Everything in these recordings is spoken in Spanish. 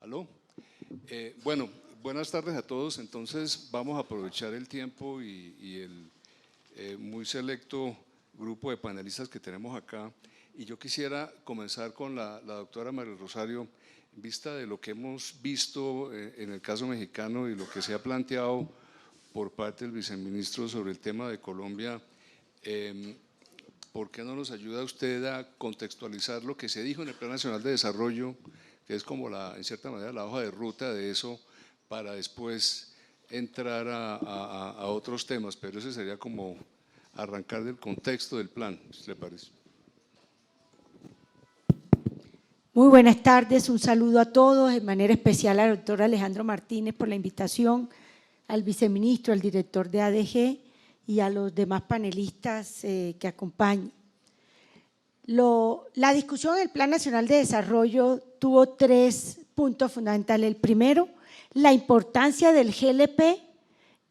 ¿Aló? Bueno, buenas tardes a todos. Entonces vamos a aprovechar el tiempo y el muy selecto grupo de panelistas que tenemos acá. Y yo quisiera comenzar con la doctora María Rosario, en vista de lo que hemos visto en el caso mexicano y lo que se ha planteado por parte del viceministro sobre el tema de Colombia. ¿Por qué no nos ayuda usted a contextualizar lo que se dijo en el Plan Nacional de Desarrollo, que es como en cierta manera la hoja de ruta de eso, para después entrar a otros temas? Pero ese sería como arrancar del contexto del plan, si le parece. Muy buenas tardes, un saludo a todos, de manera especial al doctor Alejandro Martínez por la invitación, al viceministro, al director de ADG y a los demás panelistas que acompañan. La discusión del Plan Nacional de Desarrollo tuvo 3 puntos fundamentales. El primero, la importancia del GLP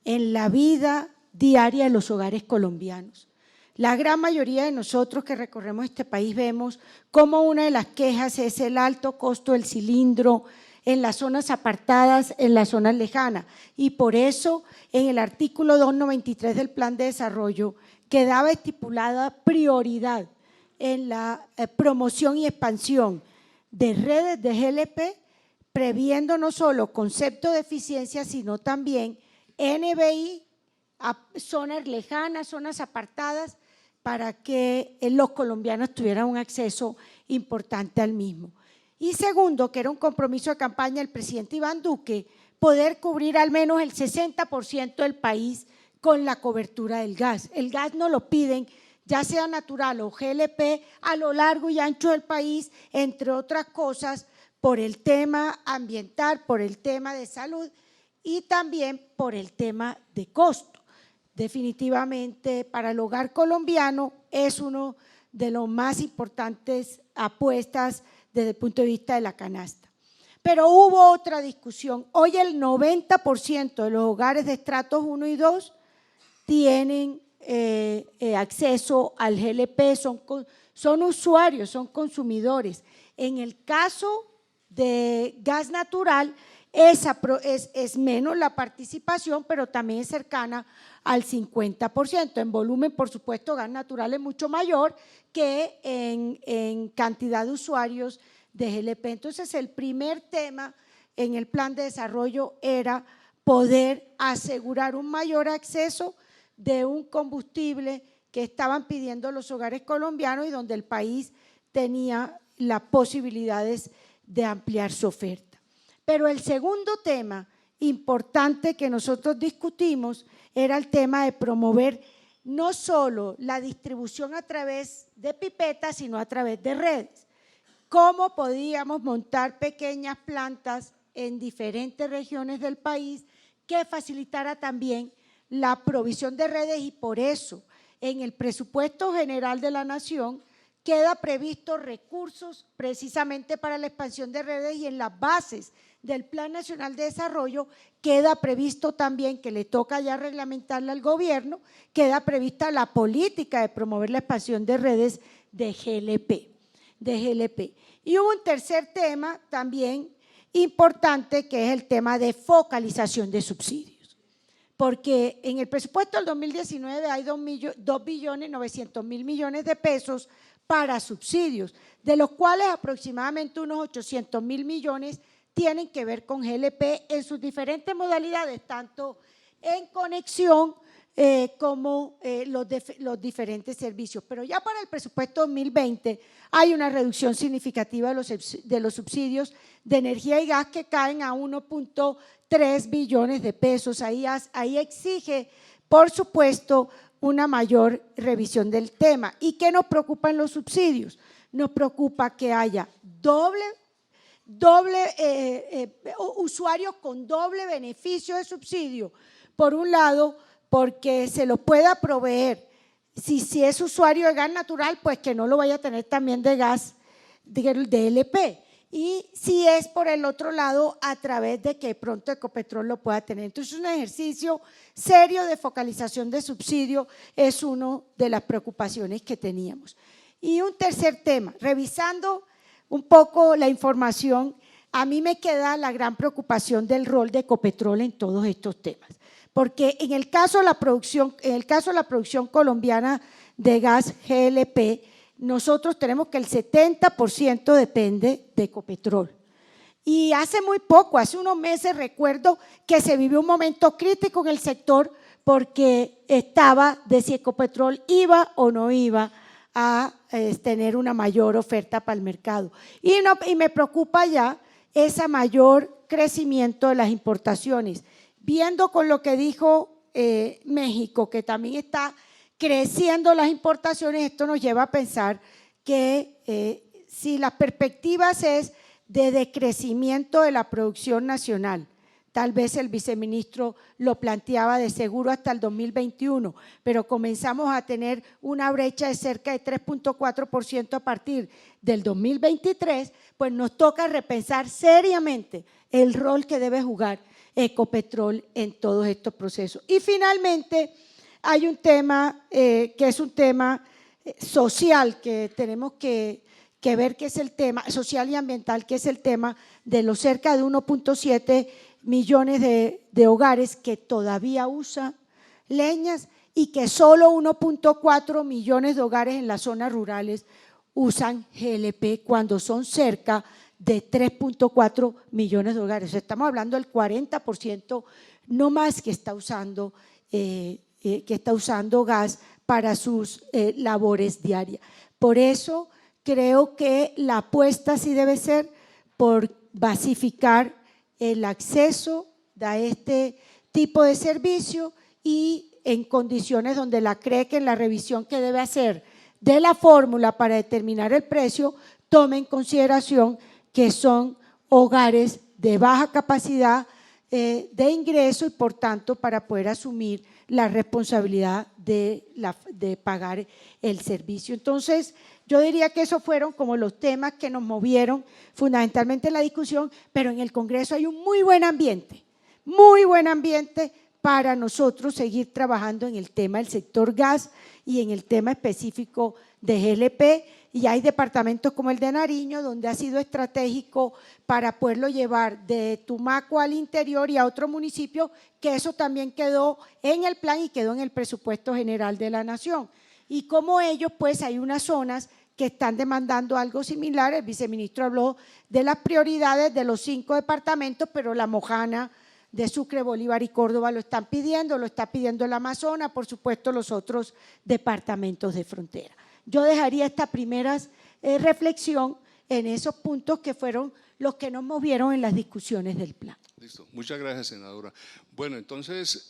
en la vida diaria de los hogares colombianos. La gran mayoría de nosotros que recorremos este país vemos cómo una de las quejas es el alto costo del cilindro en las zonas apartadas, en las zonas lejanas. Y por eso en el artículo 293 del Plan de Desarrollo quedaba estipulada prioridad en la promoción y expansión de redes de GLP, previendo no solo concepto de eficiencia, sino también NBI a zonas lejanas, zonas apartadas, para que los colombianos tuvieran un acceso importante al mismo. Y segundo, que era un compromiso de campaña del presidente Iván Duque, poder cubrir al menos el 60% del país con la cobertura del gas. El gas nos lo piden, ya sea natural o GLP, a lo largo y ancho del país, entre otras cosas, por el tema ambiental, por el tema de salud y también por el tema de costo. Definitivamente para el hogar colombiano es uno de los más importantes apuestas desde el punto de vista de la canasta. Pero hubo otra discusión. Hoy el 90% de los hogares de estratos 1 y 2 tienen acceso al GLP, son usuarios, son consumidores. En el caso de gas natural es menos la participación, pero también es cercana al 50%. En volumen, por supuesto, gas natural es mucho mayor que en cantidad de usuarios de GLP. Entonces, el primer tema en el plan de desarrollo era poder asegurar un mayor acceso de un combustible que estaban pidiendo los hogares colombianos y donde el país tenía las posibilidades de ampliar su oferta. Pero el segundo tema importante que nosotros discutimos era el tema de promover no solo la distribución a través de pipetas, sino a través de redes. ¿Cómo podíamos montar pequeñas plantas en diferentes regiones del país que facilitara también la provisión de redes? Y por eso en el presupuesto general de la Nación queda previsto recursos precisamente para la expansión de redes y en las bases del Plan Nacional de Desarrollo queda previsto también, que le toca ya reglamentarla al gobierno, queda prevista la política de promover la expansión de redes de GLP. Y hubo un tercer tema también importante que es el tema de focalización de subsidios, porque en el presupuesto del 2019 hay 2.900.000 millones de pesos para subsidios, de los cuales aproximadamente unos 800.000 millones tienen que ver con GLP en sus diferentes modalidades, tanto en conexión como los diferentes servicios. Pero ya para el presupuesto 2020 hay una reducción significativa de los subsidios de energía y gas que caen a 1.3 billones de pesos. Ahí exige, por supuesto, una mayor revisión del tema. ¿Y qué nos preocupa en los subsidios? Nos preocupa que haya usuarios con doble beneficio de subsidio. Por un lado, porque se los pueda proveer, si es usuario de gas natural, pues que no lo vaya a tener también de gas de LP. Y si es por el otro lado, a través de que pronto Ecopetrol lo pueda tener. Entonces, un ejercicio serio de focalización de subsidio es una de las preocupaciones que teníamos. Y un tercer tema, revisando un poco la información, a mí me queda la gran preocupación del rol de Ecopetrol en todos estos temas, porque en el caso de la producción colombiana de gas GLP, nosotros tenemos que el 70% depende de Ecopetrol. Y hace muy poco, hace unos meses, recuerdo que se vivió un momento crítico en el sector porque estaba de si Ecopetrol iba o no iba a tener una mayor oferta para el mercado. Y me preocupa ya ese mayor crecimiento de las importaciones. Viendo con lo que dijo México, que también está creciendo las importaciones, esto nos lleva a pensar que si las perspectivas es de decrecimiento de la producción nacional, tal vez el viceministro lo planteaba de seguro hasta el 2021, pero comenzamos a tener una brecha de cerca de 3.4% a partir del 2023, pues nos toca repensar seriamente el rol que debe jugar Ecopetrol en todos estos procesos. Y finalmente hay un tema que es un tema social que tenemos que ver, que es el tema social y ambiental, que es el tema de los cerca de 1.7 millones de hogares que todavía usan leñas y que solo 1.4 millones de hogares en las zonas rurales usan GLP, cuando son cerca de 3.4 millones de hogares. Estamos hablando del 40% no más que está usando gas para sus labores diarias. Por eso creo que la apuesta sí debe ser por basificar el acceso a este tipo de servicio y en condiciones donde la CREC, que en la revisión que debe hacer de la fórmula para determinar el precio, tome en consideración que son hogares de baja capacidad de ingreso y por tanto para poder asumir la responsabilidad de pagar el servicio. Entonces, yo diría que esos fueron como los temas que nos movieron fundamentalmente en la discusión, pero en el Congreso hay un muy buen ambiente para nosotros seguir trabajando en el tema del sector gas y en el tema específico de GLP, y hay departamentos como el de Nariño donde ha sido estratégico para poderlo llevar de Tumaco al interior y a otro municipio, que eso también quedó en el plan y quedó en el presupuesto general de la Nación. Y como ellos, pues hay unas zonas que están demandando algo similar. El viceministro habló de las prioridades de los 5 departamentos, pero La Mojana, de Sucre, Bolívar y Córdoba lo están pidiendo, lo está pidiendo el Amazonas, por supuesto los otros departamentos de frontera. Yo dejaría esta primera reflexión en esos puntos que fueron los que nos movieron en las discusiones del plan. Listo, muchas gracias, senadora. Bueno, entonces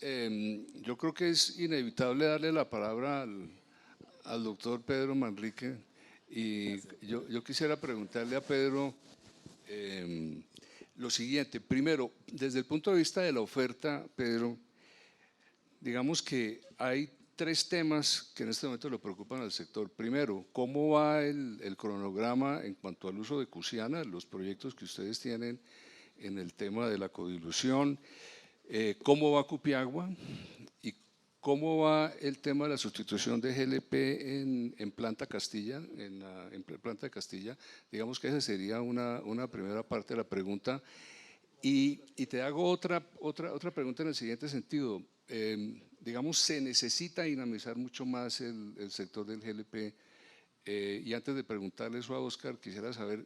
yo creo que es inevitable darle la palabra al doctor Pedro Manrique, y yo quisiera preguntarle a Pedro lo siguiente. Primero, desde el punto de vista de la oferta, Pedro, digamos que hay 3 temas que en este momento le preocupan al sector. Primero, ¿cómo va el cronograma en cuanto al uso de Cusiana, los proyectos que ustedes tienen en el tema de la codilución? ¿Cómo va Cupiagua? ¿Y cómo va el tema de la sustitución de GLP en Planta Castilla, en Planta de Castilla? Digamos que esa sería una primera parte de la pregunta. Y te hago otra pregunta en el siguiente sentido. Digamos, se necesita dinamizar mucho más el sector del GLP, y antes de preguntarle eso a Óscar, quisiera saber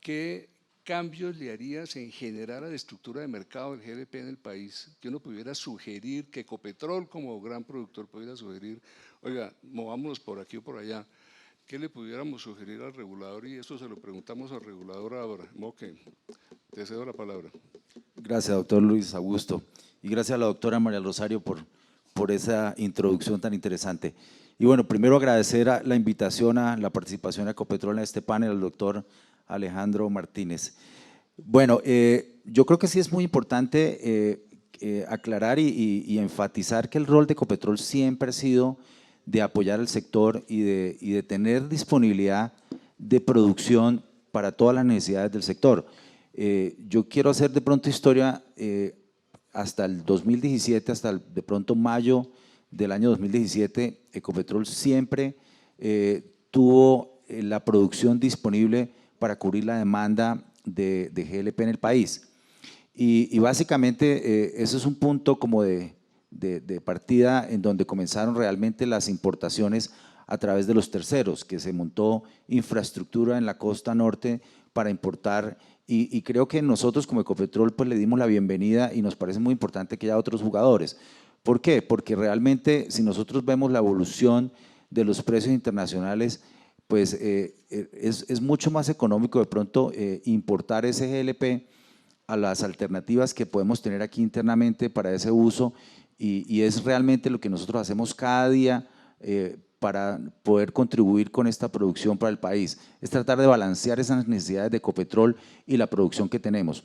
qué cambios le harías en general a la estructura de mercado del GLP en el país, que uno pudiera sugerir, que Ecopetrol como gran productor pudiera sugerir, oiga, movámonos por aquí o por allá. ¿Qué le pudiéramos sugerir al regulador? Y eso se lo preguntamos al regulador ahora. Moque, te cedo la palabra. Gracias, doctor Luis Augusto, y gracias a la doctora María Rosario por esa introducción tan interesante. Y bueno, primero agradecer la invitación a la participación de Ecopetrol en este panel, al doctor Alejandro Martínez. Bueno, yo creo que sí es muy importante aclarar y enfatizar que el rol de Ecopetrol siempre ha sido de apoyar al sector y de tener disponibilidad de producción para todas las necesidades del sector. Yo quiero hacer de pronto historia. Hasta el 2017, hasta de pronto mayo del año 2017, Ecopetrol siempre tuvo la producción disponible para cubrir la demanda de GLP en el país. Y básicamente eso es un punto como de partida en donde comenzaron realmente las importaciones a través de los terceros, que se montó infraestructura en la costa norte para importar, y creo que nosotros como Ecopetrol pues le dimos la bienvenida y nos parece muy importante que haya otros jugadores. ¿Por qué? Porque realmente si nosotros vemos la evolución de los precios internacionales, pues es mucho más económico de pronto importar ese GLP a las alternativas que podemos tener aquí internamente para ese uso, y es realmente lo que nosotros hacemos cada día para poder contribuir con esta producción para el país, es tratar de balancear esas necesidades de Ecopetrol y la producción que tenemos.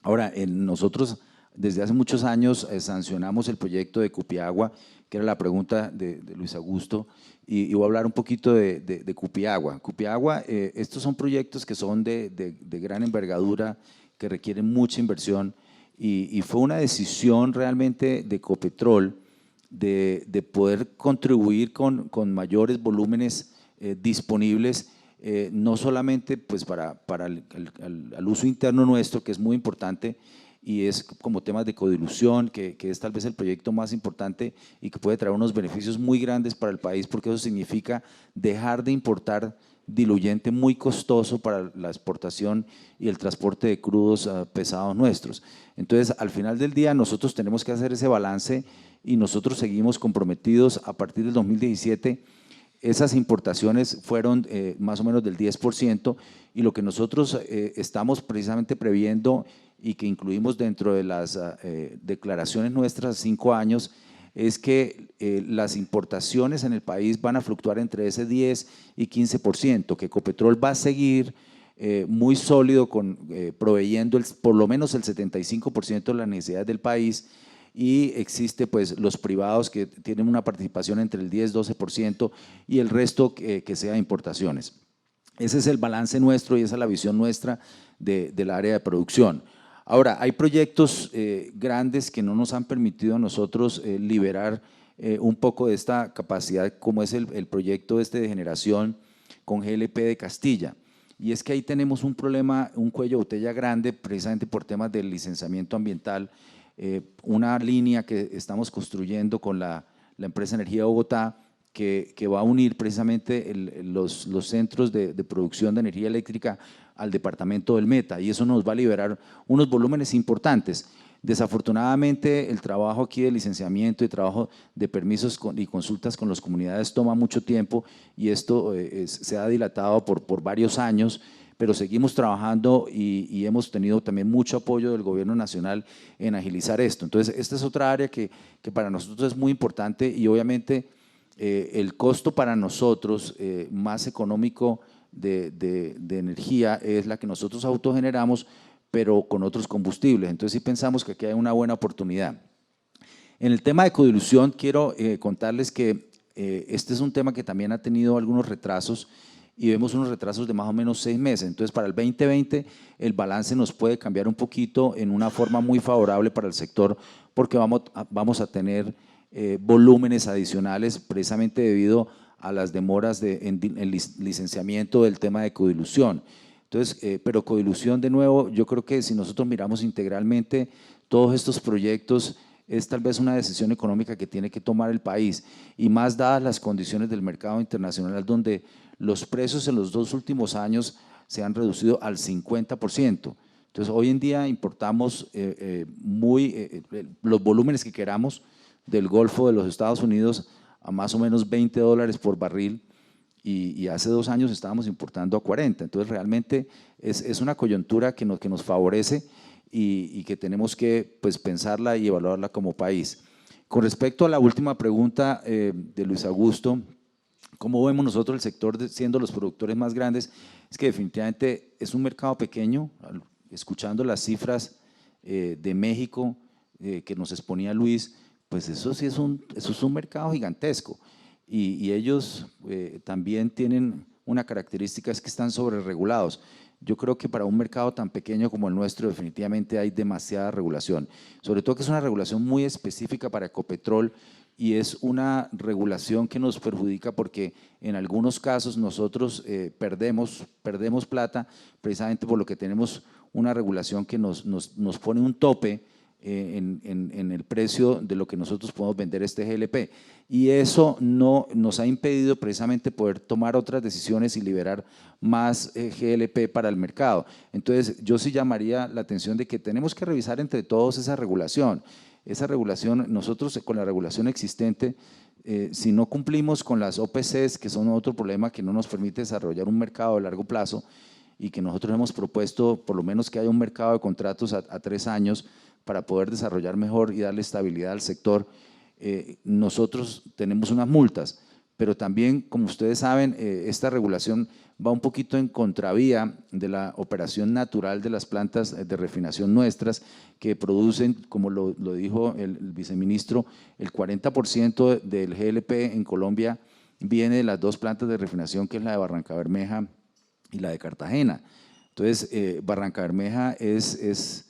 Ahora, nosotros desde hace muchos años sancionamos el proyecto de Cupiagua, que era la pregunta de Luis Augusto, y voy a hablar un poquito de Cupiagua. Cupiagua, estos son proyectos que son de gran envergadura, que requieren mucha inversión, y fue una decisión realmente de Ecopetrol de poder contribuir con mayores volúmenes disponibles, no solamente pues para el uso interno nuestro, que es muy importante, y es como temas de codilución, que es tal vez el proyecto más importante y que puede traer unos beneficios muy grandes para el país, porque eso significa dejar de importar diluyente muy costoso para la exportación y el transporte de crudos pesados nuestros. Entonces, al final del día, nosotros tenemos que hacer ese balance, y nosotros seguimos comprometidos. A partir del 2017, esas importaciones fueron más o menos del 10%, y lo que nosotros estamos precisamente previendo y que incluimos dentro de las declaraciones nuestras 5 años, es que las importaciones en el país van a fluctuar entre ese 10 y 15%, que Ecopetrol va a seguir muy sólido proveyendo por lo menos el 75% de las necesidades del país, y existe pues los privados que tienen una participación entre el 10–12% y el resto que sea importaciones. Ese es el balance nuestro y esa es la visión nuestra del área de producción. Ahora, hay proyectos grandes que no nos han permitido a nosotros liberar un poco de esta capacidad, como es el proyecto de generación con GLP de Castilla. Y es que ahí tenemos un problema, un cuello de botella grande, precisamente por temas del licenciamiento ambiental. Una línea que estamos construyendo con la empresa Energía de Bogotá, que va a unir precisamente los centros de producción de energía eléctrica al departamento del Meta, y eso nos va a liberar unos volúmenes importantes. Desafortunadamente, el trabajo aquí de licenciamiento y trabajo de permisos y consultas con las comunidades toma mucho tiempo, y esto se ha dilatado por varios años, pero seguimos trabajando y hemos tenido también mucho apoyo del gobierno nacional en agilizar esto. Entonces, esta es otra área que para nosotros es muy importante, y obviamente el costo para nosotros más económico de energía es la que nosotros autogeneramos, pero con otros combustibles. Entonces, sí pensamos que aquí hay una buena oportunidad. En el tema de codilución, quiero contarles que este es un tema que también ha tenido algunos retrasos, y vemos unos retrasos de más o menos 6 meses. Entonces, para el 2020 el balance nos puede cambiar un poquito en una forma muy favorable para el sector, porque vamos a tener volúmenes adicionales precisamente debido a las demoras en licenciamiento del tema de codilución. Entonces, pero codilución, de nuevo, yo creo que si nosotros miramos integralmente todos estos proyectos, es tal vez una decisión económica que tiene que tomar el país, y más dadas las condiciones del mercado internacional, donde los precios en los 2 últimos años se han reducido al 50%. Entonces, hoy en día importamos los volúmenes que queramos del Golfo de los Estados Unidos a más o menos $20 por barril, y hace 2 años estábamos importando a 40. Entonces, realmente es una coyuntura que nos favorece, y que tenemos que pues pensarla y evaluarla como país. Con respecto a la última pregunta de Luis Augusto, ¿cómo vemos nosotros el sector siendo los productores más grandes? Es que definitivamente es un mercado pequeño. Escuchando las cifras de México que nos exponía Luis, pues eso sí es un mercado gigantesco, y ellos también tienen una característica, es que están sobreregulados. Yo creo que para un mercado tan pequeño como el nuestro definitivamente hay demasiada regulación, sobre todo que es una regulación muy específica para Ecopetrol, y es una regulación que nos perjudica porque en algunos casos nosotros perdemos plata precisamente por lo que tenemos una regulación que nos pone un tope en el precio de lo que nosotros podemos vender este GLP, y eso nos ha impedido precisamente poder tomar otras decisiones y liberar más GLP para el mercado. Entonces yo sí llamaría la atención de que tenemos que revisar entre todos esa regulación. Esa regulación, nosotros con la regulación existente, si no cumplimos con las OPCs, que son otro problema que no nos permite desarrollar un mercado a largo plazo, y que nosotros hemos propuesto por lo menos que haya un mercado de contratos a 3 años para poder desarrollar mejor y darle estabilidad al sector, nosotros tenemos unas multas, pero también, como ustedes saben, esta regulación va un poquito en contravía de la operación natural de las plantas de refinación nuestras, que producen, como lo dijo el viceministro, el 40% del GLP en Colombia viene de las 2 plantas de refinación, que es la de Barrancabermeja y la de Cartagena. Entonces, Barrancabermeja es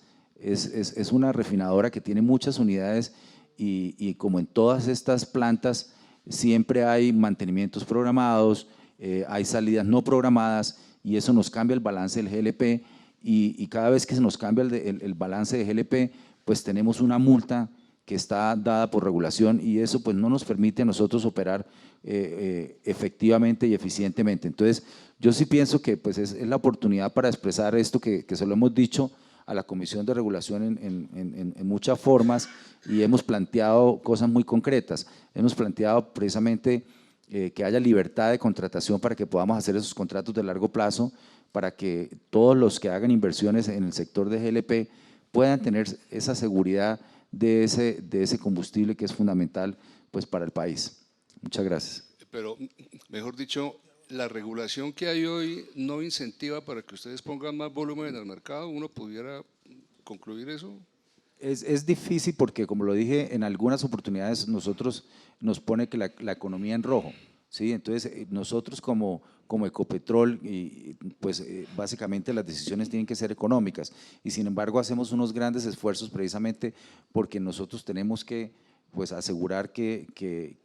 una refinadora que tiene muchas unidades y como en todas estas plantas siempre hay mantenimientos programados, hay salidas no programadas, y eso nos cambia el balance del GLP, y cada vez que se nos cambia el balance de GLP, pues tenemos una multa que está dada por regulación, y eso pues no nos permite a nosotros operar efectivamente y eficientemente. Entonces yo sí pienso que pues es la oportunidad para expresar esto que se lo hemos dicho a la Comisión de Regulación en muchas formas, y hemos planteado cosas muy concretas. Hemos planteado precisamente que haya libertad de contratación para que podamos hacer esos contratos de largo plazo, para que todos los que hagan inversiones en el sector de GLP puedan tener esa seguridad de ese combustible que es fundamental pues, para el país. Muchas gracias. Pero, mejor dicho, la regulación que hay hoy no incentiva para que ustedes pongan más volumen en el mercado. ¿Uno pudiera concluir eso? Es difícil porque, como lo dije, en algunas oportunidades nosotros nos pone que la economía en rojo, ¿sí? Entonces, nosotros como Ecopetrol, pues básicamente las decisiones tienen que ser económicas, y sin embargo hacemos unos grandes esfuerzos precisamente porque nosotros tenemos que pues asegurar que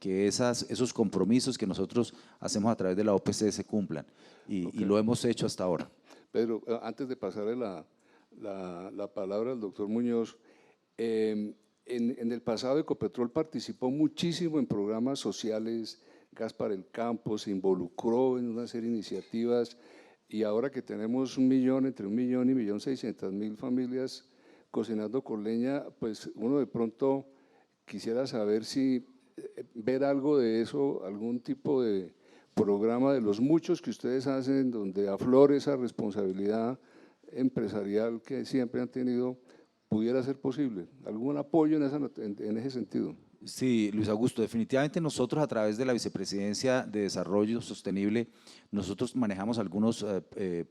esos compromisos que nosotros hacemos a través de la OPC se cumplan, y lo hemos hecho hasta ahora. Pedro, antes de pasarle la palabra al doctor Muñoz, en el pasado Ecopetrol participó muchísimo en programas sociales, Gas para el Campo, se involucró en una serie de iniciativas, y ahora que tenemos entre 1 millón y 1.600.000 familias cocinando con leña, pues uno de pronto quisiera saber si ver algo de eso, algún tipo de programa de los muchos que ustedes hacen, donde aflore esa responsabilidad empresarial que siempre han tenido, pudiera ser posible. ¿Algún apoyo en ese sentido? Sí, Luis Augusto, definitivamente nosotros a través de la Vicepresidencia de Desarrollo Sostenible, nosotros manejamos algunos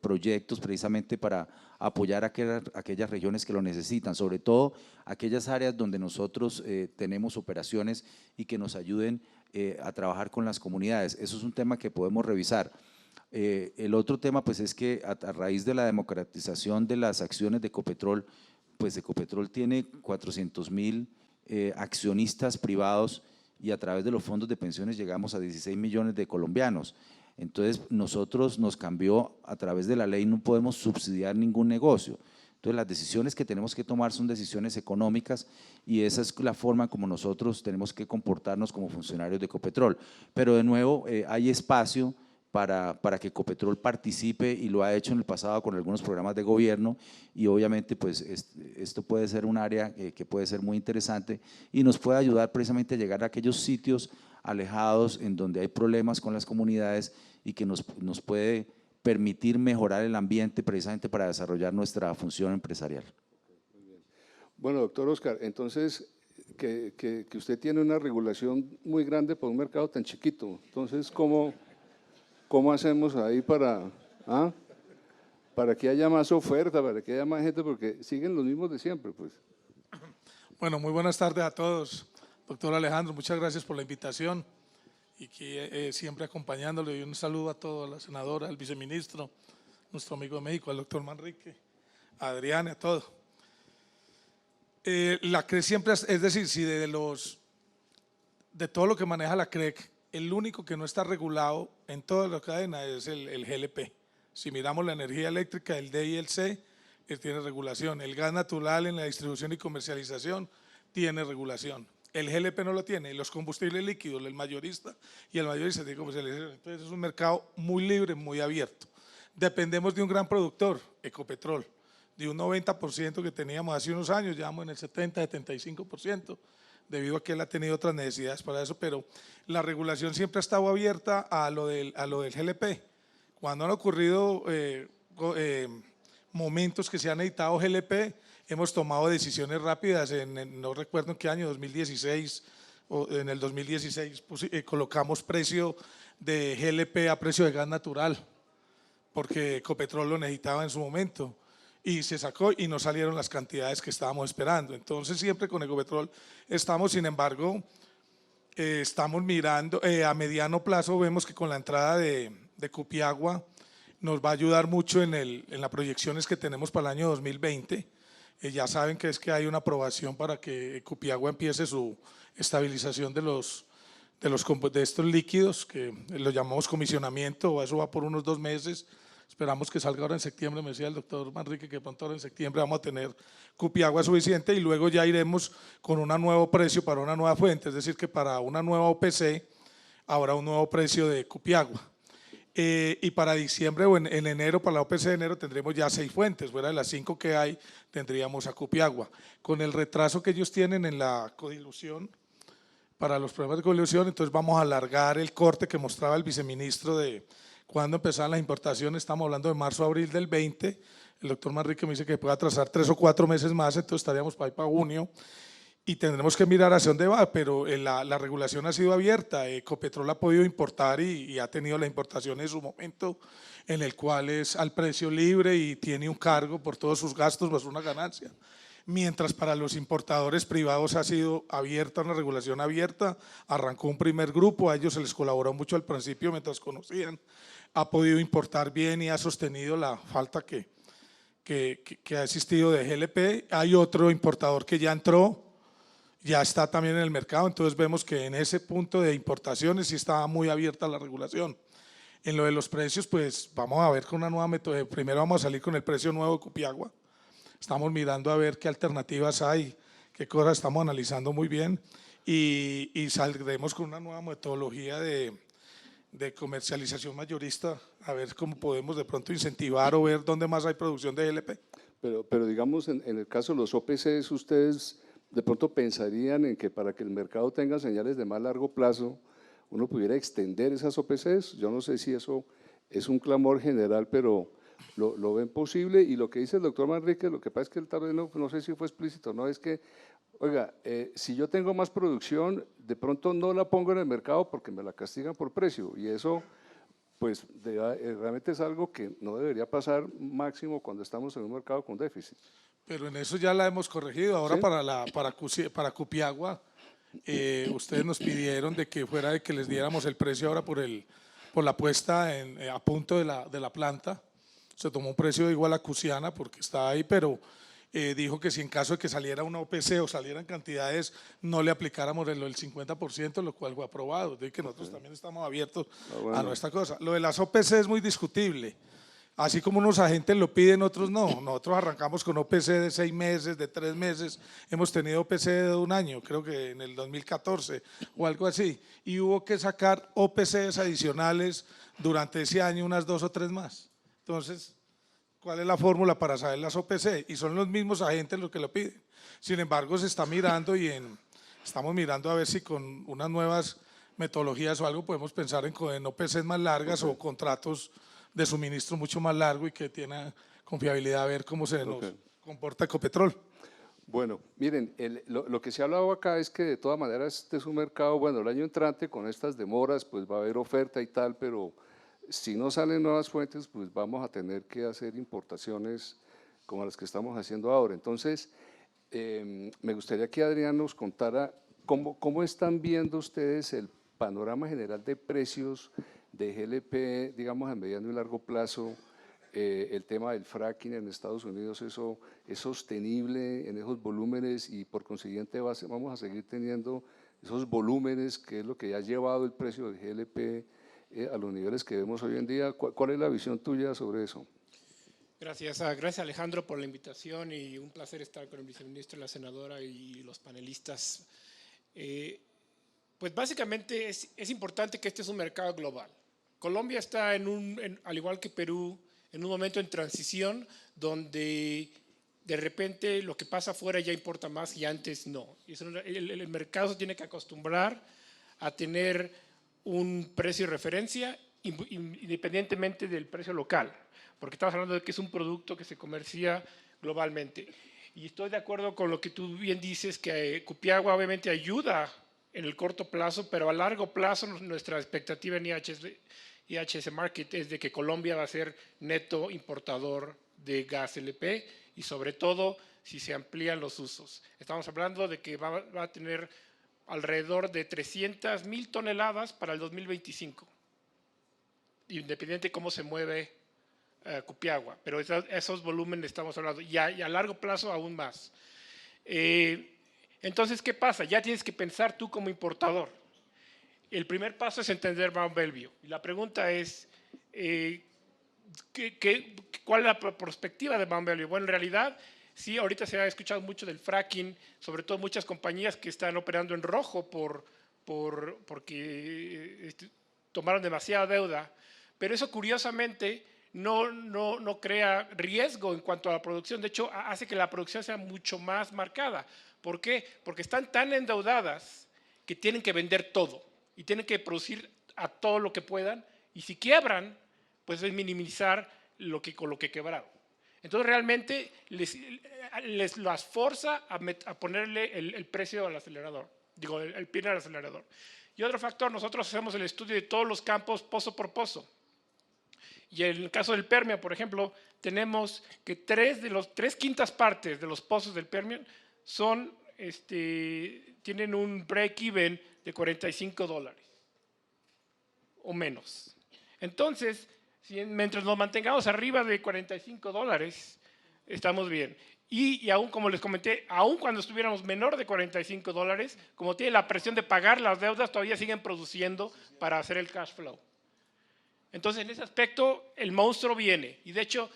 proyectos precisamente para apoyar a aquellas regiones que lo necesitan, sobre todo aquellas áreas donde nosotros tenemos operaciones y que nos ayuden a trabajar con las comunidades. Eso es un tema que podemos revisar. El otro tema pues es que a raíz de la democratización de las acciones de Ecopetrol, pues Ecopetrol tiene 400.000 accionistas privados, y a través de los fondos de pensiones llegamos a 16 millones de colombianos. Entonces nosotros nos cambió, a través de la ley no podemos subsidiar ningún negocio. Entonces las decisiones que tenemos que tomar son decisiones económicas, y esa es la forma como nosotros tenemos que comportarnos como funcionarios de Ecopetrol. Pero de nuevo hay espacio para que Ecopetrol participe, y lo ha hecho en el pasado con algunos programas de gobierno, y obviamente pues esto puede ser un área que puede ser muy interesante y nos puede ayudar precisamente a llegar a aquellos sitios alejados en donde hay problemas con las comunidades, y que nos puede permitir mejorar el ambiente precisamente para desarrollar nuestra función empresarial. Bueno, doctor Oscar, entonces que usted tiene una regulación muy grande para un mercado tan chiquito, entonces ¿cómo hacemos ahí para que haya más oferta, para que haya más gente? Porque siguen los mismos de siempre, pues. Bueno, muy buenas tardes a todos. Doctor Alejandro, muchas gracias por la invitación, y que siempre acompañándole. Y un saludo a todos, a la senadora, al viceministro, nuestro amigo de México, al doctor Manrique, a Adrián, a todos. La CRE siempre, es decir, si de todo lo que maneja la CREC, el único que no está regulado en toda la cadena es el GLP. Si miramos la energía eléctrica, el D y el C, tiene regulación. El gas natural en la distribución y comercialización tiene regulación. El GLP no lo tiene, los combustibles líquidos, el mayorista y el mayorista tiene comercialización. Entonces es un mercado muy libre, muy abierto. Dependemos de un gran productor, Ecopetrol, de un 90% que teníamos hace unos años, ya vamos en el 70-75%, debido a que él ha tenido otras necesidades para eso, pero la regulación siempre ha estado abierta a lo del GLP. Cuando han ocurrido momentos que se han necesitado GLP, hemos tomado decisiones rápidas, no recuerdo en qué año, 2016, o en el 2016 colocamos precio de GLP a precio de gas natural, porque Ecopetrol lo necesitaba en su momento, y se sacó y no salieron las cantidades que estábamos esperando. Entonces siempre con Ecopetrol estamos, sin embargo, estamos mirando, a mediano plazo vemos que con la entrada de Cupiagua nos va a ayudar mucho en las proyecciones que tenemos para el año 2020. Ya saben que hay una aprobación para que Cupiagua empiece su estabilización de estos líquidos, que lo llamamos comisionamiento, eso va por unos 2 meses. Esperamos que salga ahora en septiembre, me decía el doctor Manrique que pronto ahora en septiembre vamos a tener Cupiagua suficiente y luego ya iremos con un nuevo precio para una nueva fuente, es decir que para una nueva OPC habrá un nuevo precio de Cupiagua. Y para diciembre o en enero, para la OPC de enero tendremos ya 6 fuentes, fuera de las 5 que hay tendríamos a Cupiagua. Con el retraso que ellos tienen en la codilución, para los problemas de codilución, entonces vamos a alargar el corte que mostraba el viceministro de cuando empezaban las importaciones, estamos hablando de marzo, abril del 20, el doctor Manrique me dice que puede atrasar 3 o 4 meses más, entonces estaríamos para ahí para junio, y tendremos que mirar hacia dónde va, pero la regulación ha sido abierta. Ecopetrol ha podido importar y ha tenido la importación en su momento, en el cual es al precio libre y tiene un cargo por todos sus gastos más una ganancia. Mientras para los importadores privados ha sido abierta, una regulación abierta, arrancó un primer grupo, a ellos se les colaboró mucho al principio mientras conocían, ha podido importar bien y ha sostenido la falta que ha existido de GLP. Hay otro importador que ya entró, ya está también en el mercado, entonces vemos que en ese punto de importaciones sí está muy abierta la regulación. En lo de los precios, pues vamos a ver con una nueva método. Primero vamos a salir con el precio nuevo de Cupiagua, estamos mirando a ver qué alternativas hay, qué cosas estamos analizando muy bien y saldremos con una nueva metodología de comercialización mayorista, a ver cómo podemos de pronto incentivar o ver dónde más hay producción de GLP. Pero digamos, en el caso de los OPCs, ustedes de pronto pensarían en que para que el mercado tenga señales de más largo plazo, uno pudiera extender esas OPCs. Yo no sé si eso es un clamor general, pero lo ven posible. Y lo que dice el doctor Manrique, lo que pasa es que el tarde no sé si fue explícito, no es que, oiga, si yo tengo más producción, de pronto no la pongo en el mercado porque me la castigan por precio, y eso pues realmente es algo que no debería pasar, máximo cuando estamos en un mercado con déficit. Pero en eso ya la hemos corregido. Ahora ¿Sí? para Cupiagua, ustedes nos pidieron de que fuera de que les diéramos el precio ahora por la puesta a punto de la planta. Se tomó un precio igual a Cusiana porque está ahí, pero dijo que si en caso de que saliera una OPC o salieran cantidades, no le aplicáramos el 50%, lo cual fue aprobado. De que nosotros también estamos abiertos a nuestra cosa. Lo de las OPC es muy discutible. Así como unos agentes lo piden, otros no. Nosotros arrancamos con OPC de 6 meses, de 3 meses, hemos tenido OPC de 1 año, creo que en el 2014 o algo así, y hubo que sacar OPCs adicionales durante ese año, unas 2 o 3 más. Entonces, ¿cuál es la fórmula para saber las OPC? Y son los mismos agentes los que lo piden. Sin embargo, se está mirando estamos mirando a ver si con unas nuevas metodologías o algo podemos pensar en OPCs más largas o contratos de suministro mucho más largo y que tiene confiabilidad, a ver cómo se nos comporta Ecopetrol. Bueno, miren, lo que se ha hablado acá es que de todas maneras este es un mercado, bueno, el año entrante con estas demoras pues va a haber oferta y tal, pero si no salen nuevas fuentes pues vamos a tener que hacer importaciones como las que estamos haciendo ahora. Entonces, me gustaría que Adrián nos contara cómo están viendo ustedes el panorama general de precios de GLP, digamos, a mediano y largo plazo. El tema del fracking en Estados Unidos, eso es sostenible en esos volúmenes y por consiguiente vamos a seguir teniendo esos volúmenes, que es lo que ha llevado el precio del GLP a los niveles que vemos hoy en día. ¿Cuál es la visión tuya sobre eso? Gracias, gracias Alejandro por la invitación y un placer estar con el viceministro, la senadora y los panelistas. Pues básicamente es importante que este es un mercado global. Colombia está al igual que Perú, en un momento en transición donde de repente lo que pasa afuera ya importa más y antes no. El mercado se tiene que acostumbrar a tener un precio de referencia independientemente del precio local, porque estamos hablando de que es un producto que se comercia globalmente. Y estoy de acuerdo con lo que tú bien dices, que Cupiagua obviamente ayuda en el corto plazo, pero a largo plazo nuestra expectativa en IHS Markit es de que Colombia va a ser neto importador de gas LP y sobre todo si se amplían los usos. Estamos hablando de que va a tener alrededor de 300,000 toneladas para el 2025, independiente de cómo se mueve Cupiagua, pero esos volúmenes estamos hablando, y a largo plazo aún más. Entonces, ¿qué pasa? Ya tienes que pensar tú como importador. El primer paso es entender Mont Belvieu. Y la pregunta es, ¿cuál es la perspectiva de Mont Belvieu? Bueno, en realidad, sí, ahorita se ha escuchado mucho del fracking, sobre todo muchas compañías que están operando en rojo porque tomaron demasiada deuda, pero eso curiosamente no crea riesgo en cuanto a la producción. De hecho, hace que la producción sea mucho más marcada. ¿Por qué? Porque están tan endeudadas que tienen que vender todo y tienen que producir a todo lo que puedan, y si quiebran, pues es minimizar con lo que quebraron. Entonces realmente les las forza a ponerle el precio al acelerador, digo, el pie al acelerador. Y otro factor, nosotros hacemos el estudio de todos los campos pozo por pozo. Y en el caso del Permian, por ejemplo, tenemos que 3/5 partes de los pozos del Permian tienen un break-even de $45 o menos. Entonces, mientras nos mantengamos arriba de $45, estamos bien. Y aún, como les comenté, aún cuando estuviéramos menor de $45, como tiene la presión de pagar las deudas, todavía siguen produciendo para hacer el cash flow. Entonces, en ese aspecto, el monstruo viene. Y de hecho,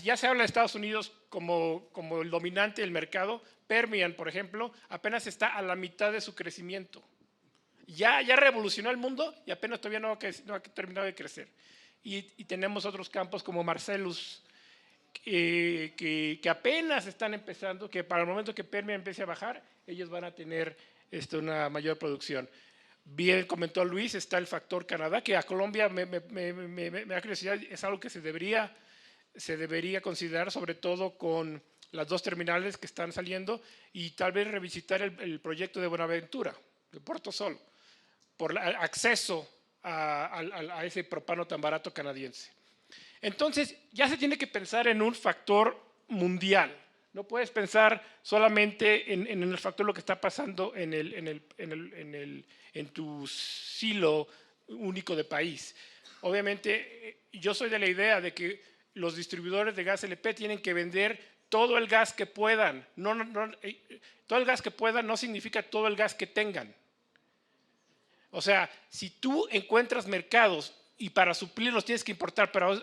ya se habla de Estados Unidos como el dominante del mercado. Permian, por ejemplo, apenas está a la mitad de su crecimiento. Ya revolucionó el mundo y apenas todavía no ha terminado de crecer. Y tenemos otros campos como Marcellus, que apenas están empezando, que para el momento que Permian empiece a bajar, ellos van a tener una mayor producción. Bien comentó Luis, está el factor Canadá, que a Colombia me da curiosidad, es algo que se debería considerar, sobre todo con las 2 terminales que están saliendo, y tal vez revisitar el proyecto de Buenaventura, de Puerto Sol, por el acceso a ese propano tan barato canadiense. Entonces, ya se tiene que pensar en un factor mundial. No puedes pensar solamente en el factor lo que está pasando en tu silo único de país. Obviamente, yo soy de la idea de que los distribuidores de gas LP tienen que vender todo el gas que puedan. Todo el gas que puedan no significa todo el gas que tengan. O sea, si tú encuentras mercados y para suplirlos tienes que importar, pero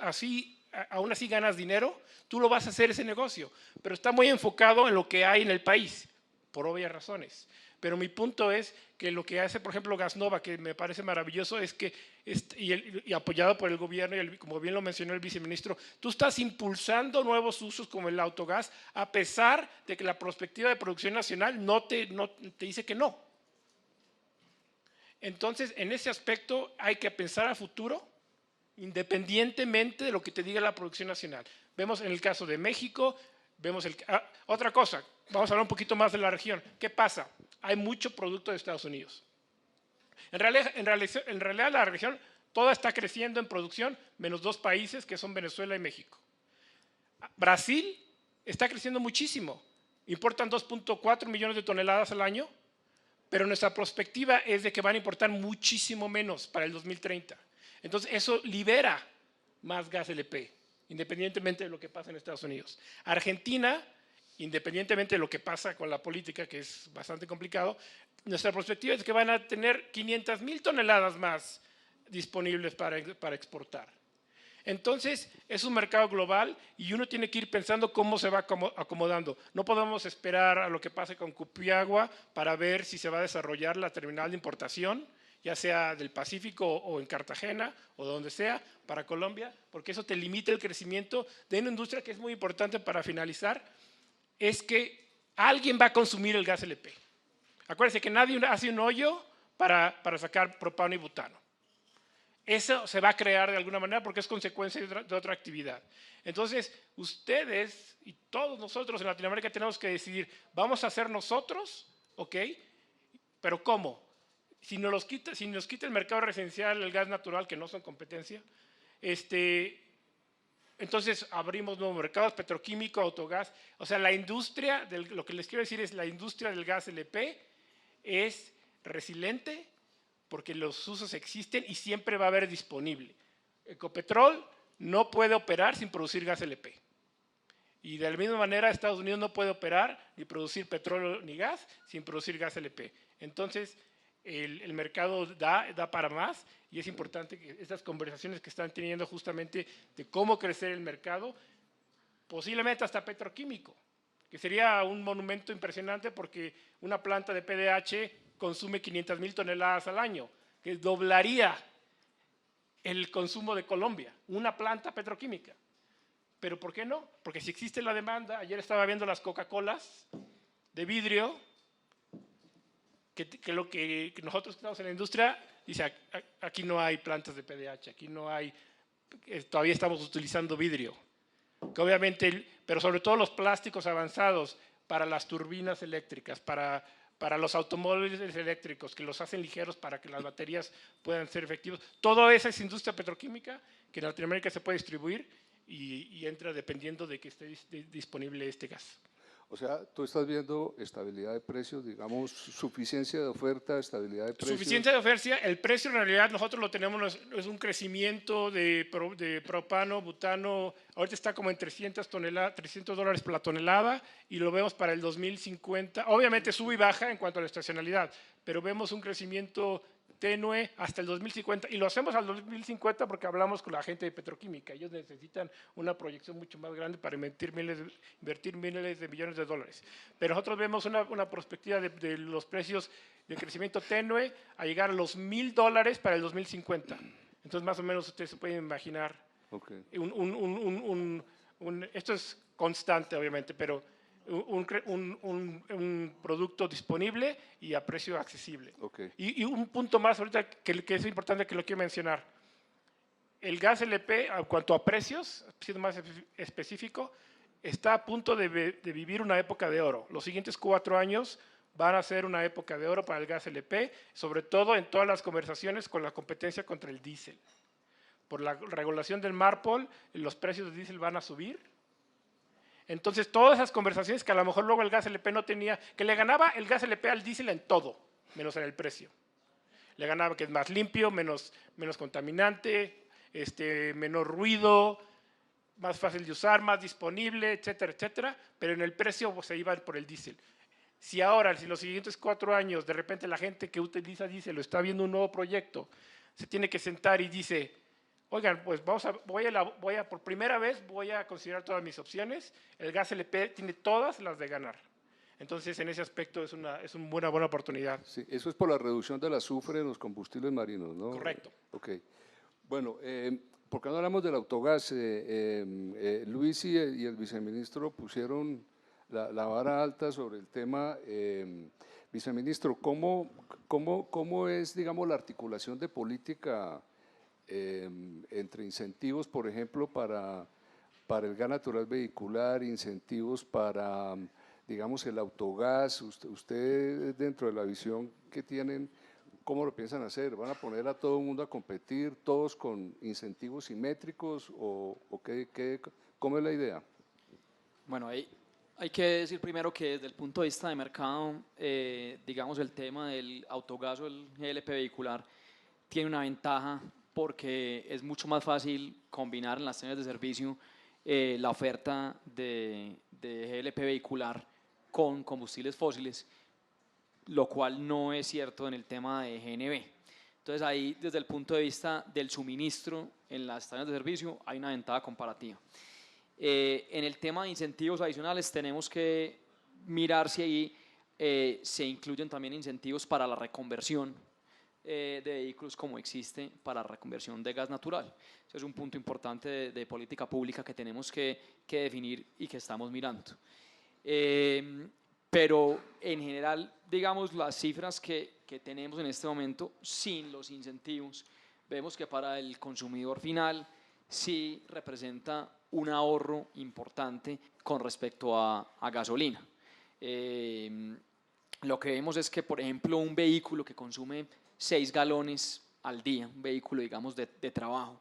aún así ganas dinero, tú lo vas a hacer ese negocio. Pero está muy enfocado en lo que hay en el país, por obvias razones. Pero mi punto es que lo que hace, por ejemplo, Gasnova, que me parece maravilloso, es que, y apoyado por el gobierno, y como bien lo mencionó el viceministro, tú estás impulsando nuevos usos como el autogás, a pesar de que la perspectiva de producción nacional no te dice que no. Entonces, en ese aspecto hay que pensar a futuro, independientemente de lo que te diga la producción nacional. Vemos en el caso de México, otra cosa, vamos a hablar un poquito más de la región. ¿Qué pasa? Hay mucho producto de Estados Unidos. En realidad la región toda está creciendo en producción, menos 2 países que son Venezuela y México. Brasil está creciendo muchísimo, importan 2.4 millones de toneladas al año, pero nuestra perspectiva es de que van a importar muchísimo menos para el 2030. Entonces, eso libera más gas LP, independientemente de lo que pasa en Estados Unidos. Argentina, independientemente de lo que pasa con la política, que es bastante complicado, nuestra perspectiva es que van a tener 500,000 toneladas más disponibles para exportar. Entonces, es un mercado global y uno tiene que ir pensando cómo se va acomodando. No podemos esperar a lo que pase con Cupiagua para ver si se va a desarrollar la terminal de importación, ya sea del Pacífico o en Cartagena o donde sea, para Colombia, porque eso te limita el crecimiento de una industria que es muy importante para finalizar, es que alguien va a consumir el gas LP. Acuérdense que nadie hace un hoyo para sacar propano y butano. Eso se va a crear de alguna manera porque es consecuencia de otra actividad. Entonces, ustedes y todos nosotros en Latinoamérica tenemos que decidir, ¿vamos a hacer nosotros? ¿Ok? ¿Pero cómo? Si nos quita el mercado residencial, el gas natural, que no son competencia, entonces abrimos nuevos mercados, petroquímico, autogás. O sea, la industria, lo que les quiero decir es la industria del gas LP es resiliente, porque los usos existen y siempre va a haber disponible. Ecopetrol no puede operar sin producir gas LP. Y de la misma manera Estados Unidos no puede operar ni producir petróleo ni gas sin producir gas LP. Entonces, el mercado da para más y es importante que estas conversaciones que están teniendo justamente de cómo crecer el mercado, posiblemente hasta petroquímico, que sería un monumento impresionante porque una planta de PDH consume 500,000 toneladas al año, que doblaría el consumo de Colombia, una planta petroquímica. ¿Pero por qué no? Porque si existe la demanda, ayer estaba viendo las Coca-Colas de vidrio, que lo que nosotros estamos en la industria, dice, aquí no hay plantas de PDH, aquí no hay, todavía estamos utilizando vidrio. Que obviamente, pero sobre todo los plásticos avanzados para las turbinas eléctricas, para los automóviles eléctricos, que los hacen ligeros para que las baterías puedan ser efectivos. Toda esa es industria petroquímica que en Latinoamérica se puede distribuir y entra dependiendo de que esté disponible este gas. O sea, tú estás viendo estabilidad de precios, digamos, suficiencia de oferta, estabilidad de precios. Suficiencia de oferta, el precio en realidad nosotros lo tenemos, es un crecimiento de propano, butano, ahorita está como en $300 por la tonelada y lo vemos para el 2050. Obviamente sube y baja en cuanto a la estacionalidad, pero vemos un crecimiento tenue hasta el 2050 y lo hacemos al 2050 porque hablamos con la gente de petroquímica. Ellos necesitan una proyección mucho más grande para invertir miles de millones de dólares. Pero nosotros vemos una perspectiva de los precios de crecimiento tenue a llegar a los $1,000 para el 2050. Entonces, más o menos ustedes se pueden imaginar. Okay. Esto es constante, obviamente, pero un producto disponible y a precio accesible. Okay. Y un punto más ahorita que es importante que lo quiero mencionar. El gas LP, en cuanto a precios, siendo más específico, está a punto de vivir una época de oro. Los siguientes 4 años van a ser una época de oro para el gas LP, sobre todo en todas las conversaciones con la competencia contra el diésel. Por la regulación del MARPOL, los precios del diésel van a subir. Entonces, todas esas conversaciones que a lo mejor luego el gas LP no tenía, que le ganaba el gas LP al diésel en todo, menos en el precio. Le ganaba que es más limpio, menos contaminante, menor ruido, más fácil de usar, más disponible, etcétera, etcétera, pero en el precio pues, se iban por el diésel. Si ahora, si los siguientes 4 años, de repente la gente que utiliza diésel o está viendo un nuevo proyecto, se tiene que sentar y dice, oigan, pues por primera vez voy a considerar todas mis opciones. El gas LP tiene todas las de ganar. Entonces, en ese aspecto es una buena oportunidad. Sí, eso es por la reducción del azufre en los combustibles marinos, ¿no? Correcto. Ok. Bueno, ¿por qué no hablamos del autogás? Luis y el viceministro pusieron la vara alta sobre el tema. Viceministro, ¿cómo es, digamos, la articulación de política entre incentivos, por ejemplo, para el gas natural vehicular, incentivos para, digamos, el autogás? Usted dentro de la visión que tienen, ¿cómo lo piensan hacer? ¿Van a poner a todo el mundo a competir, todos con incentivos simétricos o cómo es la idea? Bueno, hay que decir primero que desde el punto de vista de mercado, digamos, el tema del autogás o el GLP vehicular tiene una ventaja porque es mucho más fácil combinar en las estaciones de servicio la oferta de GLP vehicular con combustibles fósiles, lo cual no es cierto en el tema de GNB. Entonces ahí, desde el punto de vista del suministro en las estaciones de servicio, hay una ventaja comparativa. En el tema de incentivos adicionales tenemos que mirar si ahí se incluyen también incentivos para la reconversión de vehículos como existe para la reconversión de gas natural. Ese es un punto importante de política pública que tenemos que definir y que estamos mirando. Pero en general, digamos, las cifras que tenemos en este momento sin los incentivos, vemos que para el consumidor final sí representa un ahorro importante con respecto a gasolina. Lo que vemos es que, por ejemplo, un vehículo que consume 6 galones al día, un vehículo, digamos, de trabajo,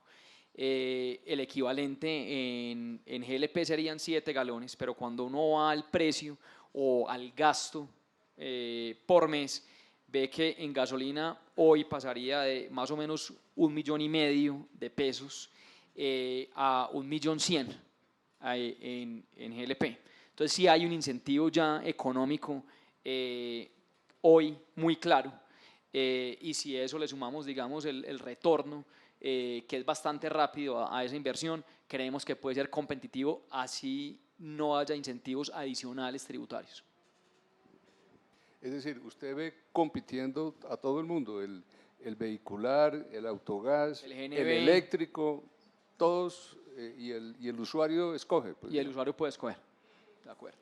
el equivalente en GLP serían 7 galones, pero cuando uno va al precio o al gasto por mes, ve que en gasolina hoy pasaría de más o menos 1,5 millones de pesos a 1,100,000 en GLP. Entonces sí hay un incentivo ya económico hoy muy claro, y si a eso le sumamos, digamos, el retorno, que es bastante rápido a esa inversión, creemos que puede ser competitivo así no haya incentivos adicionales tributarios. Es decir, usted ve compitiendo a todo el mundo, el vehicular, el autogás, El GNB. el eléctrico, todos, y el usuario escoge. Pues, Y el usuario puede escoger, de acuerdo.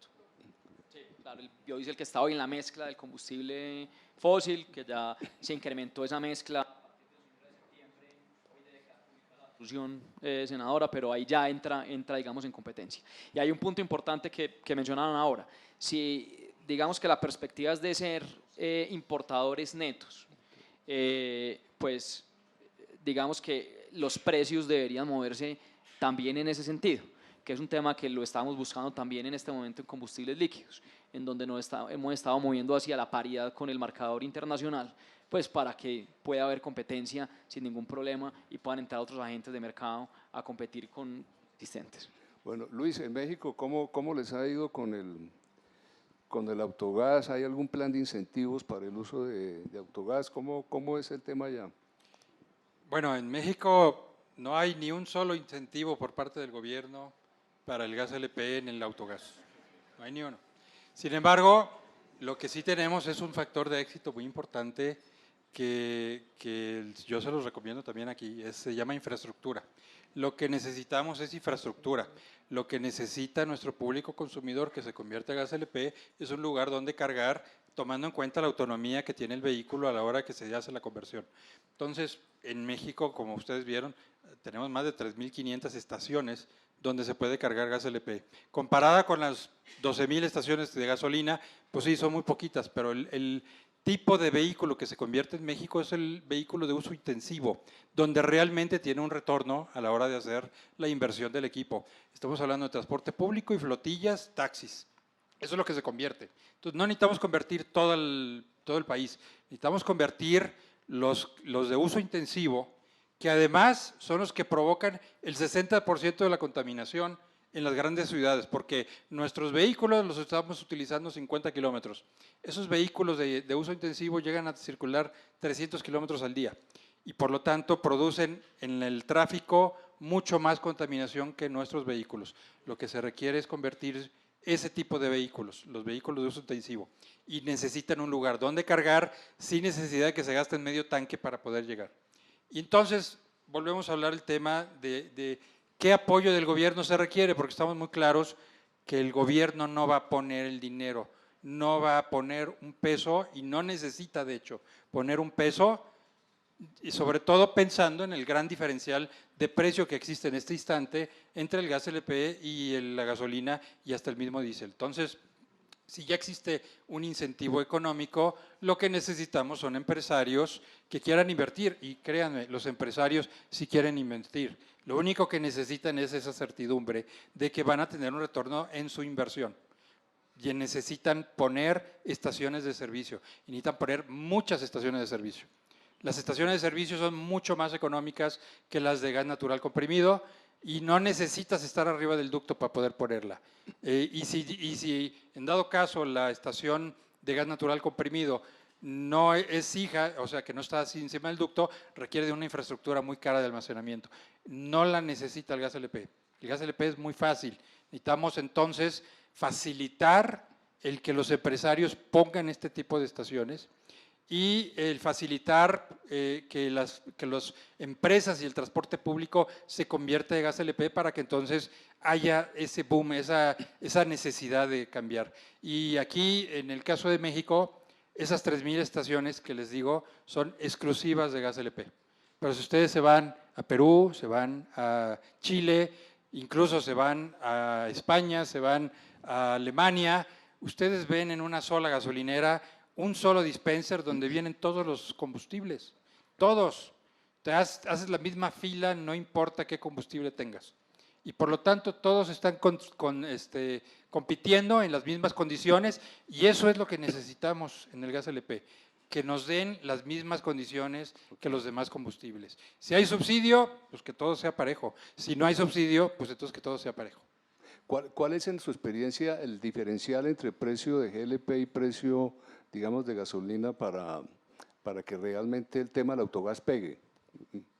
Sí, claro, el biodiesel que está hoy en la mezcla del combustible fósil, que ya se incrementó esa mezcla, senadora, pero ahí ya entra, digamos, en competencia. Y hay un punto importante que mencionaron ahora. Si digamos que la perspectiva es de ser importadores netos, pues digamos que los precios deberían moverse también en ese sentido, que es un tema que lo estamos buscando también en este momento en combustibles líquidos, en donde hemos estado moviendo hacia la paridad con el marcador internacional, pues para que pueda haber competencia sin ningún problema y puedan entrar otros agentes de mercado a competir con existentes. Bueno, Luis, en México, ¿cómo les ha ido con el autogás? ¿Hay algún plan de incentivos para el uso de autogás? ¿Cómo es el tema allá? Bueno, en México no hay ni un solo incentivo por parte del gobierno para el gas LP en el autogás. No hay ni uno. Sin embargo, lo que sí tenemos es un factor de éxito muy importante que yo se los recomiendo también aquí, se llama infraestructura. Lo que necesitamos es infraestructura. Lo que necesita nuestro público consumidor que se convierte a gas LP es un lugar donde cargar, tomando en cuenta la autonomía que tiene el vehículo a la hora que se hace la conversión. Entonces, en México, como ustedes vieron, tenemos más de 3,500 estaciones donde se puede cargar gas LP. Comparada con las 12,000 estaciones de gasolina, pues sí, son muy poquitas, pero el tipo de vehículo que se convierte en México es el vehículo de uso intensivo, donde realmente tiene un retorno a la hora de hacer la inversión del equipo. Estamos hablando de transporte público y flotillas, taxis. Eso es lo que se convierte. Entonces, no necesitamos convertir todo el país, necesitamos convertir los de uso intensivo, que además son los que provocan el 60% de la contaminación en las grandes ciudades, porque nuestros vehículos los estamos utilizando 50 kilómetros. Esos vehículos de uso intensivo llegan a circular 300 kilómetros al día y por lo tanto producen en el tráfico mucho más contaminación que nuestros vehículos. Lo que se requiere es convertir ese tipo de vehículos, los vehículos de uso intensivo, y necesitan un lugar donde cargar sin necesidad de que se gaste medio tanque para poder llegar. Y entonces volvemos a hablar del tema de qué apoyo del gobierno se requiere, porque estamos muy claros que el gobierno no va a poner el dinero, no va a poner un peso y no necesita, de hecho, poner un peso, y sobre todo pensando en el gran diferencial de precio que existe en este instante entre el gas LP y la gasolina y hasta el mismo diésel. Entonces, si ya existe un incentivo económico, lo que necesitamos son empresarios que quieran invertir, y créanme, los empresarios sí quieren invertir. Lo único que necesitan es esa certidumbre de que van a tener un retorno en su inversión. Y necesitan poner estaciones de servicio, y necesitan poner muchas estaciones de servicio. Las estaciones de servicio son mucho más económicas que las de gas natural comprimido y no necesitas estar arriba del ducto para poder ponerla. Y si en dado caso la estación de gas natural comprimido no es hija, o sea que no está así encima del ducto, requiere de una infraestructura muy cara de almacenamiento. No la necesita el gas LP. El gas LP es muy fácil. Necesitamos entonces facilitar el que los empresarios pongan este tipo de estaciones y el facilitar que las empresas y el transporte público se convierta de gas LP para que entonces haya ese boom, esa necesidad de cambiar. Y aquí, en el caso de México, esas 3,000 estaciones que les digo son exclusivas de gas LP. Pero si ustedes se van a Perú, se van a Chile, incluso se van a España, se van a Alemania, ustedes ven en una sola gasolinera un solo dispenser donde vienen todos los combustibles, todos. Te haces la misma fila, no importa qué combustible tengas. Y por lo tanto todos están compitiendo en las mismas condiciones y eso es lo que necesitamos en el gas LP, que nos den las mismas condiciones que los demás combustibles. Si hay subsidio, pues que todo sea parejo. Si no hay subsidio, pues entonces que todo sea parejo. ¿Cuál es en su experiencia el diferencial entre precio de GLP y precio, digamos, de gasolina para que realmente el tema del autogás pegue?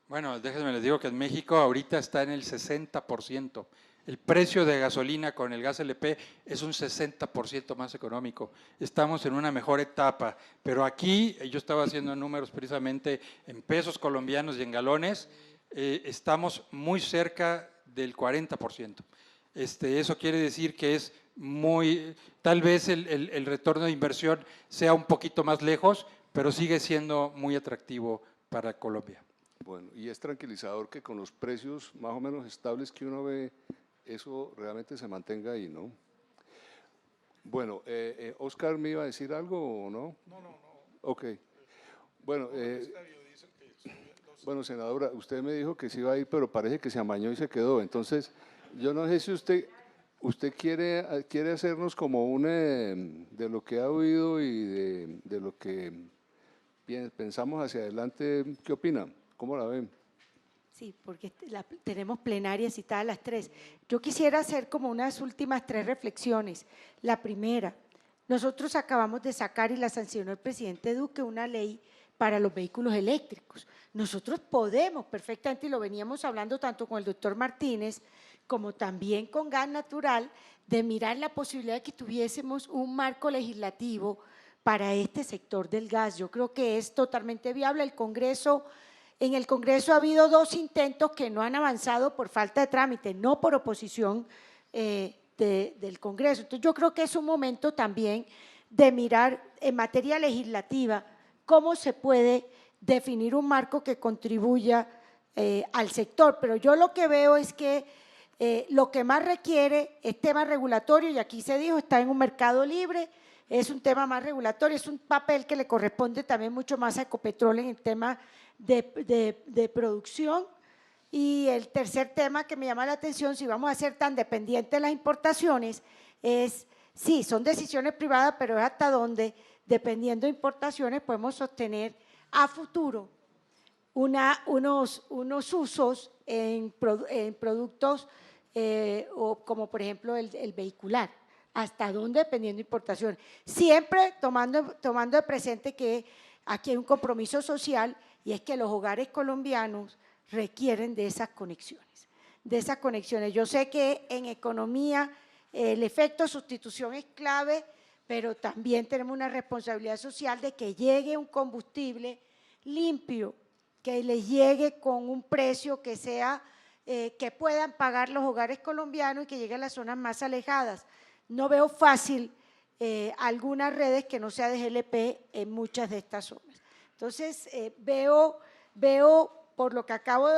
Bueno, déjenme les digo que en México ahorita está en el 60%. El precio de gasolina con el gas LP es un 60% más económico. Estamos en una mejor etapa, pero aquí yo estaba haciendo números precisamente en pesos colombianos y en galones, estamos muy cerca del 40%. Eso quiere decir que es tal vez el retorno de inversión sea un poquito más lejos, pero sigue siendo muy atractivo para Colombia. Bueno, y es tranquilizador que con los precios más o menos estables que uno ve, eso realmente se mantenga ahí, ¿no? Bueno, Oscar, ¿me iba a decir algo o no? No. Ok. Bueno, bueno, senadora, usted me dijo que se iba a ir, pero parece que se amañó y se quedó. Entonces, yo no sé si usted quiere hacernos como de lo que ha oído y de lo que pensamos hacia adelante. ¿Qué opina? ¿Cómo la ven? Sí, porque tenemos plenaria citada a las 3. Yo quisiera hacer como unas últimas 3 reflexiones. La primera, nosotros acabamos de sacar y la sancionó el presidente Duque una ley para los vehículos eléctricos. Nosotros podemos perfectamente, y lo veníamos hablando tanto con el doctor Martínez como también con Gas Natural, de mirar la posibilidad de que tuviésemos un marco legislativo para este sector del gas. Yo creo que es totalmente viable. En el Congreso ha habido 2 intentos que no han avanzado por falta de trámite, no por oposición del Congreso. Entonces yo creo que es un momento también de mirar en materia legislativa cómo se puede definir un marco que contribuya al sector. Pero yo lo que veo es que lo que más requiere es tema regulatorio, y aquí se dijo, está en un mercado libre, es un tema más regulatorio, es un papel que le corresponde también mucho más a Ecopetrol en el tema de producción. Y el tercer tema que me llama la atención, si vamos a ser tan dependientes de las importaciones, es, sí, son decisiones privadas, pero es hasta donde, dependiendo de importaciones, podemos sostener a futuro unos usos en productos como por ejemplo el vehicular. ¿Hasta dónde? Dependiendo de importaciones. Siempre tomando de presente que aquí hay un compromiso social, y es que los hogares colombianos requieren de esas conexiones. Yo sé que en economía el efecto sustitución es clave, pero también tenemos una responsabilidad social de que llegue un combustible limpio, que les llegue con un precio que sea, que puedan pagar los hogares colombianos y que llegue a las zonas más alejadas. No veo fácil algunas redes que no sea de GLP en muchas de estas zonas. Entonces, veo, por lo que acabo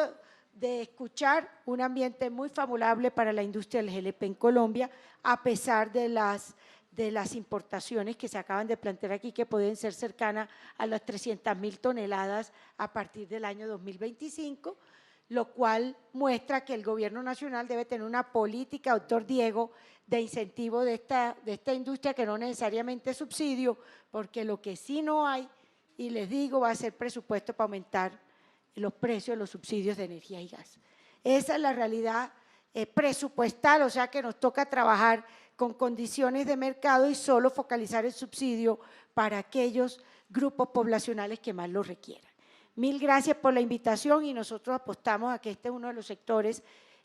de escuchar, un ambiente muy favorable para la industria del GLP en Colombia, a pesar de las importaciones que se acaban de plantear aquí, que pueden ser cercanas a las 300.000 toneladas a partir del año 2025, lo cual muestra que el gobierno nacional debe tener una política, doctor Diego, de incentivo de esta industria, que no necesariamente es subsidio, porque lo que sí no hay, y les digo, va a ser presupuesto para aumentar los precios de los subsidios de energía y gas. Esa es la realidad presupuestal, o sea que nos toca trabajar con condiciones de mercado y solo focalizar el subsidio para aquellos grupos poblacionales que más lo requieran. Mil gracias por la invitación y nosotros apostamos a que este es uno de los sectores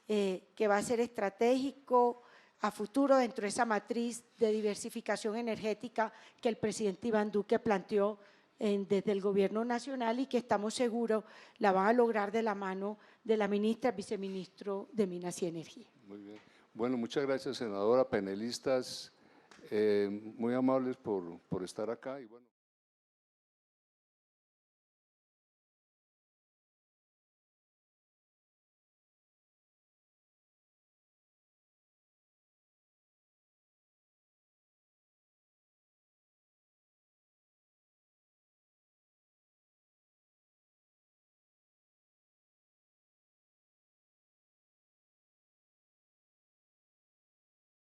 que va a ser estratégico a futuro dentro de esa matriz de diversificación energética que el presidente Iván Duque planteó desde el Gobierno Nacional y que estamos seguros la van a lograr de la mano de la ministra, viceministro de Minas y Energía. Muy bien. Bueno, muchas gracias, senadora, panelistas, muy amables por estar acá. Y bueno.